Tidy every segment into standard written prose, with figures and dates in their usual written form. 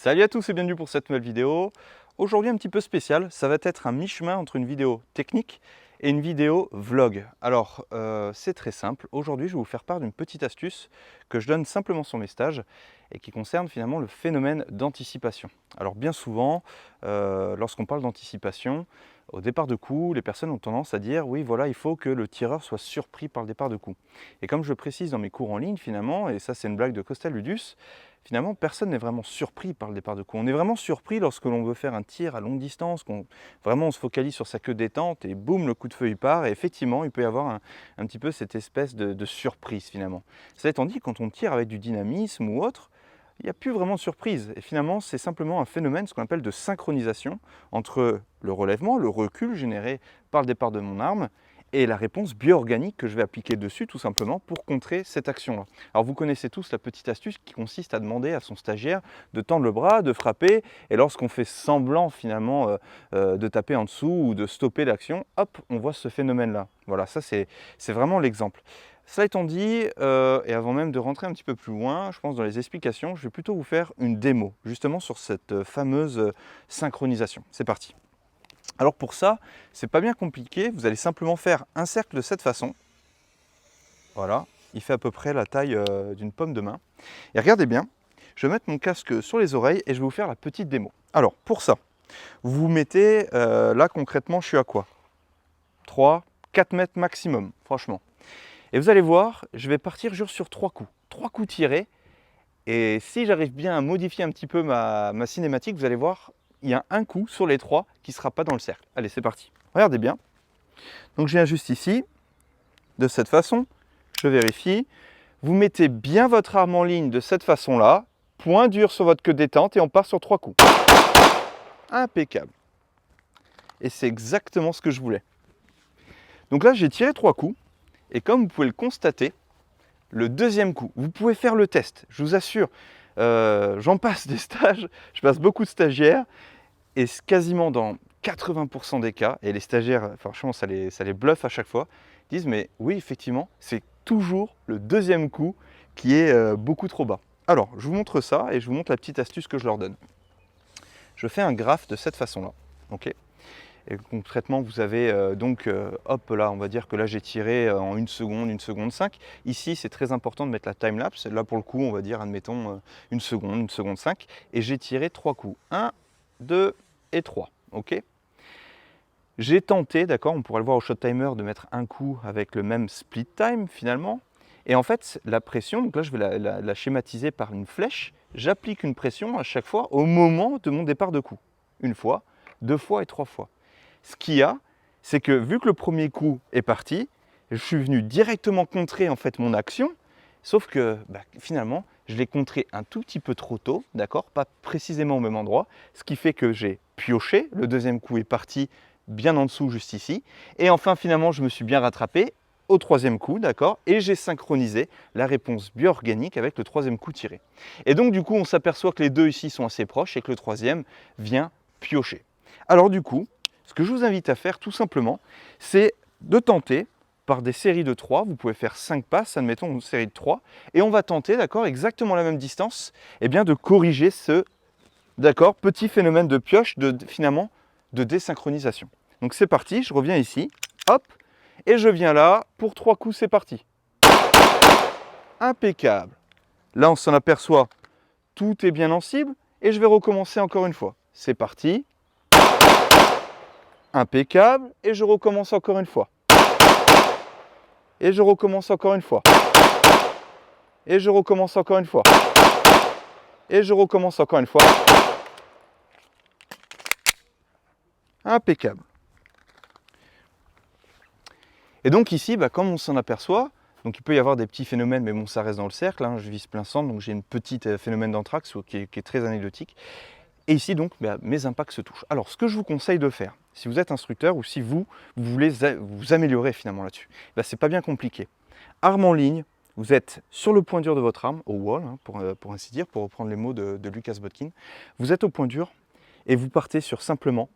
Salut à tous et bienvenue pour cette nouvelle vidéo. Aujourd'hui un petit peu spécial, ça va être un mi-chemin entre une vidéo technique et une vidéo vlog. Alors c'est très simple, aujourd'hui je vais vous faire part d'une petite astuce que je donne simplement sur mes stages et qui concerne finalement le phénomène d'anticipation. Alors bien souvent, lorsqu'on parle d'anticipation, au départ de coup, les personnes ont tendance à dire oui voilà, il faut que le tireur soit surpris par le départ de coup. Et comme je le précise dans mes cours en ligne finalement, et ça c'est une blague de Costel Ludus, finalement, personne n'est vraiment surpris par le départ de coup. On est vraiment surpris lorsque l'on veut faire un tir à longue distance, vraiment on se focalise sur sa queue détente et boum, le coup de feu il part. Et effectivement, il peut y avoir un petit peu cette espèce de surprise finalement. Cela étant dit, quand on tire avec du dynamisme ou autre, il n'y a plus vraiment de surprise. Et finalement, c'est simplement un phénomène, ce qu'on appelle de synchronisation entre le relèvement, le recul généré par le départ de mon arme, et la réponse bio-organique que je vais appliquer dessus tout simplement pour contrer cette action-là. Alors vous connaissez tous la petite astuce qui consiste à demander à son stagiaire de tendre le bras, de frapper, et lorsqu'on fait semblant finalement de taper en dessous ou de stopper l'action, hop, on voit ce phénomène-là. Voilà, ça c'est vraiment l'exemple. Cela étant dit, et avant même de rentrer un petit peu plus loin, je pense dans les explications, je vais plutôt vous faire une démo, justement sur cette fameuse synchronisation. C'est parti. Alors pour ça, c'est pas bien compliqué, vous allez simplement faire un cercle de cette façon. Voilà, il fait à peu près la taille d'une pomme de main. Et regardez bien, je vais mettre mon casque sur les oreilles et je vais vous faire la petite démo. Alors pour ça, vous vous mettez, là concrètement je suis à quoi 3, 4 mètres maximum, franchement. Et vous allez voir, je vais partir juste sur 3 coups. 3 coups tirés. Et si j'arrive bien à modifier un petit peu ma cinématique, vous allez voir, il y a un coup sur les 3 qui ne sera pas dans le cercle. Allez, c'est parti. Regardez bien. Donc je viens juste ici, de cette façon, je vérifie. Vous mettez bien votre arme en ligne de cette façon-là, point dur sur votre queue détente et on part sur 3 coups. Impeccable. Et c'est exactement ce que je voulais. Donc là, j'ai tiré 3 coups. Et comme vous pouvez le constater, le deuxième coup, vous pouvez faire le test, je vous assure. J'en passe des stages, je passe beaucoup de stagiaires et quasiment dans 80% des cas, et les stagiaires, franchement, ça les bluffe à chaque fois, disent mais oui, effectivement, c'est toujours le deuxième coup qui est beaucoup trop bas. Alors, je vous montre ça et je vous montre la petite astuce que je leur donne. Je fais un graphe de cette façon-là, ok. Et concrètement, vous avez hop là, on va dire que là j'ai tiré en 1 seconde 5. Ici, c'est très important de mettre la time-lapse. Là, pour le coup, on va dire, admettons, 1 seconde 5. Et j'ai tiré 3 coups. 1, 2 et 3. Ok. J'ai tenté, d'accord, on pourrait le voir au shot timer, de mettre un coup avec le même split time finalement. Et en fait, la pression, donc là je vais la schématiser par une flèche. J'applique une pression à chaque fois au moment de mon départ de coup. 1 fois, 2 fois et 3 fois. Ce qu'il y a, c'est que vu que le premier coup est parti, je suis venu directement contrer en fait mon action, sauf que finalement, je l'ai contré un tout petit peu trop tôt, d'accord, pas précisément au même endroit, ce qui fait que j'ai pioché, le deuxième coup est parti bien en dessous, juste ici, et enfin finalement, je me suis bien rattrapé au troisième coup, d'accord, et j'ai synchronisé la réponse bio-organique avec le troisième coup tiré. Et donc du coup, on s'aperçoit que les deux ici sont assez proches et que le troisième vient piocher. Alors du coup, ce que je vous invite à faire tout simplement, c'est de tenter par des séries de 3, vous pouvez faire 5 passes, admettons une série de 3, et on va tenter, d'accord, exactement la même distance, eh bien de corriger ce, d'accord, petit phénomène de pioche, finalement, de désynchronisation. Donc c'est parti, je reviens ici, hop, et je viens là, pour 3 coups, c'est parti. Impeccable. Là, on s'en aperçoit, tout est bien en cible, et je vais recommencer encore une fois. C'est parti. Impeccable, et je recommence encore une fois. Et je recommence encore une fois. Et je recommence encore une fois. Et je recommence encore une fois. Impeccable. Et donc ici, comme on s'en aperçoit, donc il peut y avoir des petits phénomènes, mais bon, ça reste dans le cercle, hein, je vise plein centre, donc j'ai une petite phénomène d'anthrax qui est très anecdotique. Et ici, donc, mes impacts se touchent. Alors, ce que je vous conseille de faire, si vous êtes instructeur ou si vous voulez vous améliorer finalement là-dessus, c'est pas bien compliqué. Arme en ligne, vous êtes sur le point dur de votre arme, au wall, hein, pour ainsi dire, pour reprendre les mots de Lucas Botkin. Vous êtes au point dur et vous partez sur simplement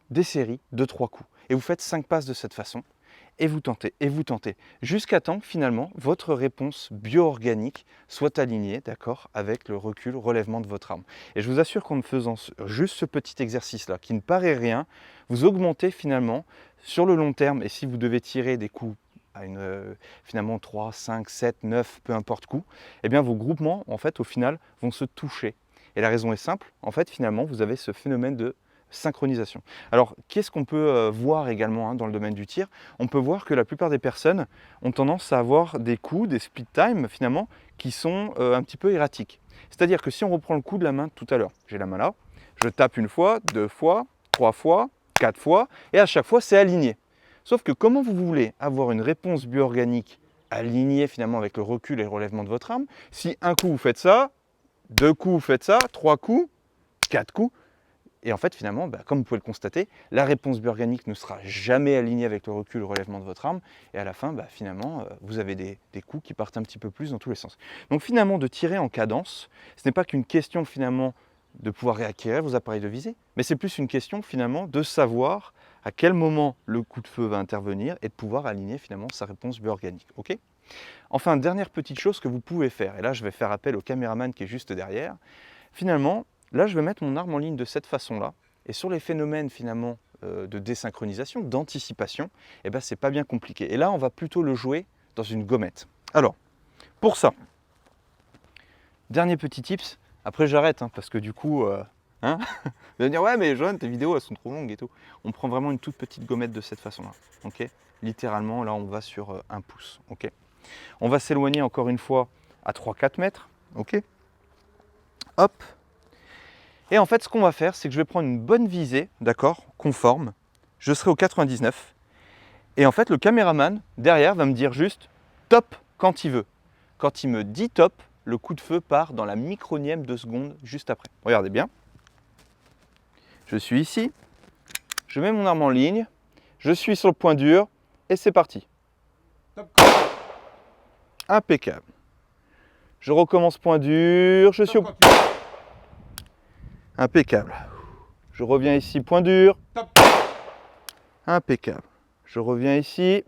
des séries de 3 coups. Et vous faites 5 passes de cette façon. et vous tentez, jusqu'à temps que finalement votre réponse bio-organique soit alignée, d'accord, avec le recul, relèvement de votre arme. Et je vous assure qu'en faisant juste ce petit exercice-là, qui ne paraît rien, vous augmentez finalement sur le long terme, et si vous devez tirer des coups à finalement 3, 5, 7, 9, peu importe coup, eh bien vos groupements, en fait, au final, vont se toucher. Et la raison est simple, en fait, finalement, vous avez ce phénomène de synchronisation. Alors, qu'est-ce qu'on peut voir également dans le domaine du tir? On peut voir que la plupart des personnes ont tendance à avoir des coups, des split time finalement, qui sont un petit peu erratiques. C'est-à-dire que si on reprend le coup de la main tout à l'heure, j'ai la main là, je tape une fois, 2 fois, 3 fois, 4 fois, et à chaque fois c'est aligné. Sauf que comment vous voulez avoir une réponse bio-organique alignée finalement avec le recul et le relèvement de votre arme, si un coup vous faites ça, 2 coups vous faites ça, 3 coups, 4 coups, et en fait, finalement, comme vous pouvez le constater, la réponse bio-organique ne sera jamais alignée avec le recul, le relèvement de votre arme. Et à la fin, finalement, vous avez des coups qui partent un petit peu plus dans tous les sens. Donc finalement, de tirer en cadence, ce n'est pas qu'une question finalement de pouvoir réacquérir vos appareils de visée, mais c'est plus une question finalement de savoir à quel moment le coup de feu va intervenir et de pouvoir aligner finalement sa réponse bio-organique. Okay, enfin, dernière petite chose que vous pouvez faire, et là je vais faire appel au caméraman qui est juste derrière. Finalement, là, je vais mettre mon arme en ligne de cette façon-là. Et sur les phénomènes finalement de désynchronisation, d'anticipation, c'est pas bien compliqué. Et là, on va plutôt le jouer dans une gommette. Alors, pour ça, dernier petit tips. Après, j'arrête parce que du coup, vous allez dire ouais, mais Johan, tes vidéos elles sont trop longues et tout. On prend vraiment une toute petite gommette de cette façon-là. Ok, littéralement, là, on va sur 1 pouce. Ok, on va s'éloigner encore une fois à 3-4 mètres. Ok, hop. Et en fait, ce qu'on va faire, c'est que je vais prendre une bonne visée, d'accord, conforme. Je serai au 99. Et en fait, le caméraman, derrière, va me dire juste top quand il veut. Quand il me dit top, le coup de feu part dans la micronième de seconde juste après. Regardez bien. Je suis ici. Je mets mon arme en ligne. Je suis sur le point dur. Et c'est parti. Impeccable. Je recommence point dur. Je suis au... Impeccable. Je reviens ici, point dur. Top. Impeccable. Je reviens ici.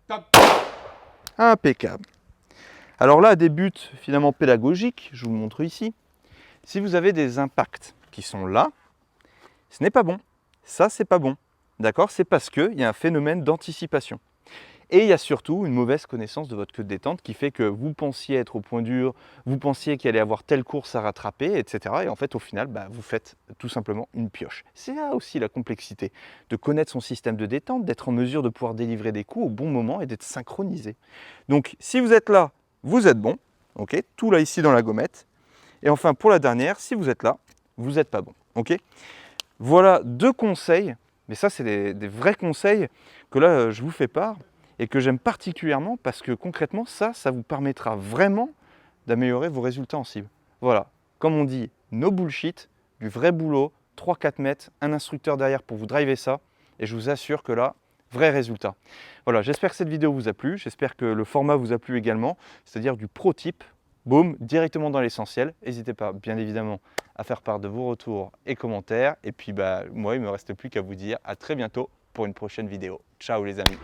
Top. Impeccable. Alors là, des buts finalement pédagogiques, je vous montre ici. Si vous avez des impacts qui sont là, ce n'est pas bon. Ça, c'est pas bon. D'accord? C'est parce qu'il y a un phénomène d'anticipation. Et il y a surtout une mauvaise connaissance de votre queue de détente qui fait que vous pensiez être au point dur, vous pensiez qu'il allait avoir telle course à rattraper, etc. Et en fait, au final, vous faites tout simplement une pioche. C'est là aussi la complexité de connaître son système de détente, d'être en mesure de pouvoir délivrer des coups au bon moment et d'être synchronisé. Donc, si vous êtes là, vous êtes bon. Ok, tout là ici dans la gommette. Et enfin, pour la dernière, si vous êtes là, vous n'êtes pas bon. Ok, voilà 2 conseils. Mais ça, c'est des vrais conseils que là, je vous fais part. Et que j'aime particulièrement parce que concrètement, ça vous permettra vraiment d'améliorer vos résultats en cible. Voilà, comme on dit, no bullshit, du vrai boulot, 3-4 mètres, un instructeur derrière pour vous driver ça, et je vous assure que là, vrai résultat. Voilà, j'espère que cette vidéo vous a plu, j'espère que le format vous a plu également, c'est-à-dire du pro type, boum, directement dans l'essentiel. N'hésitez pas, bien évidemment, à faire part de vos retours et commentaires, et puis moi, il ne me reste plus qu'à vous dire à très bientôt pour une prochaine vidéo. Ciao les amis.